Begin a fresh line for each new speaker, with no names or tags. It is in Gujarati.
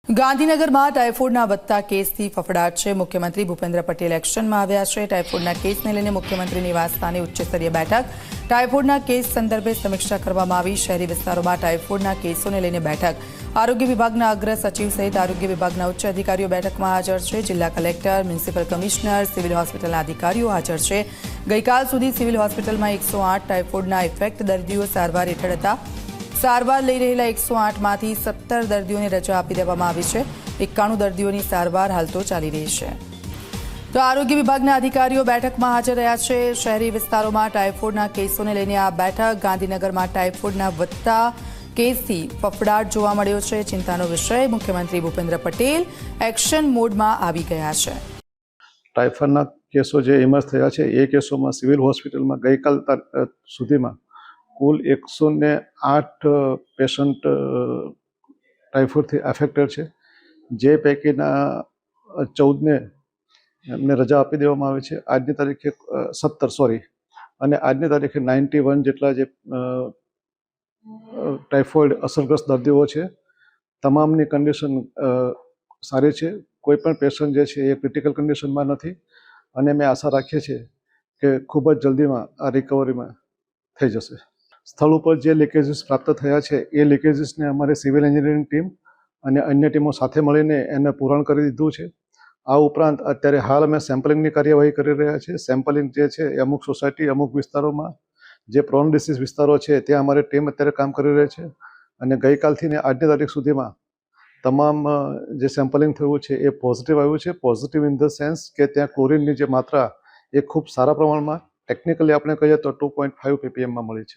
ગાંધીનગરમાં ટાઇફોઇડના વધતા કેસથી ફફડાટ છે। મુખ્યમંત્રી ભૂપેન્દ્ર પટેલ એક્શનમાં આવ્યા છે। ટાઇફોઇડના કેસને લઈને મુખ્યમંત્રી નિવાસસ્થાને ઉચ્ચસ્તરીય બેઠક। ટાઇફોઇડના કેસ સંદર્ભે સમીક્ષા કરવામાં આવી। શહેરી વિસ્તારોમાં ટાઇફોઇડના કેસોને લઈને બેઠક। આરોગ્ય વિભાગના અગ્ર સચિવ સહિત આરોગ્ય વિભાગના ઉચ્ચ અધિકારીઓ બેઠકમાં હાજર છે। જિલ્લા કલેક્ટર, મ્યુનિસિપલ કમિશનર, સિવિલ હોસ્પિટલના અધિકારીઓ હાજર છે। ગઈકાલ સુધી સિવિલ હોસ્પિટલમાં 108 ટાઇફોઇડના ઇફેક્ટ દર્દીઓ સારવાર હેઠળ હતા। સારવાર લઈ રહેલા 108માંથી 17 દર્દીઓને રજા આપી દેવામાં આવી છે। 91 દર્દીઓની સારવાર હાલ તો ચાલી રહી છે। તો આરોગ્ય વિભાગના અધિકારીઓ બેઠકમાં હાજર રહ્યા છે। શહેરી વિસ્તારોમાં ટાઇફોઇડના કેસોને લઈને આ બેઠક। ગાંધીનગરમાં ટાઇફોઇડના વધતા કેસથી ફફડાટ જોવા મળ્યો છે। ચિંતાનો વિષય। મુખ્યમંત્રી ભૂપેન્દ્ર પટેલ એક્શન મોડમાં આવી ગયા છે।
ટાઇફોઇડના કેસો જે ઇમર્જ થયા છે એ કેસોમાં સિવિલ હોસ્પિટલમાં ગઈકાલ સુધીમાં કુલ 108 પેશન્ટ ટાઇફોઇડથી અફેક્ટેડ છે, જે પૈકીના 14ને એમને રજા આપી દેવામાં આવી છે। આજની તારીખે 17 અને આજની તારીખે 91 જેટલા જે ટાઇફોઇડ અસરગ્રસ્ત દર્દીઓ છે, તમામની કન્ડિશન સારી છે। કોઈ પણ પેશન્ટ જે છે એ ક્રિટિકલ કન્ડિશનમાં નથી અને અમે આશા રાખીએ છીએ કે ખૂબ જ જલ્દીમાં આ રિકવરીમાં થઈ જશે। સ્થળ ઉપર જે લીકેજીસ પ્રાપ્ત થયા છે એ લીકેજીસને અમારી સિવિલ એન્જિનિયરિંગ ટીમ અને અન્ય ટીમો સાથે મળીને એને પૂરણ કરી દીધું છે। આ ઉપરાંત અત્યારે હાલ અમે સેમ્પલિંગની કાર્યવાહી કરી રહ્યા છીએ। સેમ્પલિંગ જે છે એ અમુક સોસાયટી, અમુક વિસ્તારોમાં જે પ્રોન ડિસીઝ વિસ્તારો છે ત્યાં અમારી ટીમ અત્યારે કામ કરી રહી છે અને ગઈકાલથી ને આજની તારીખ સુધીમાં તમામ જે સેમ્પલિંગ થયું છે એ પોઝિટિવ આવ્યું છે। પોઝિટિવ ઇન ધ સેન્સ કે ત્યાં ક્લોરિનની જે માત્રા એ ખૂબ સારા પ્રમાણમાં, ટેકનિકલી આપણે કહીએ તો 2.5 ppmમાં મળી છે।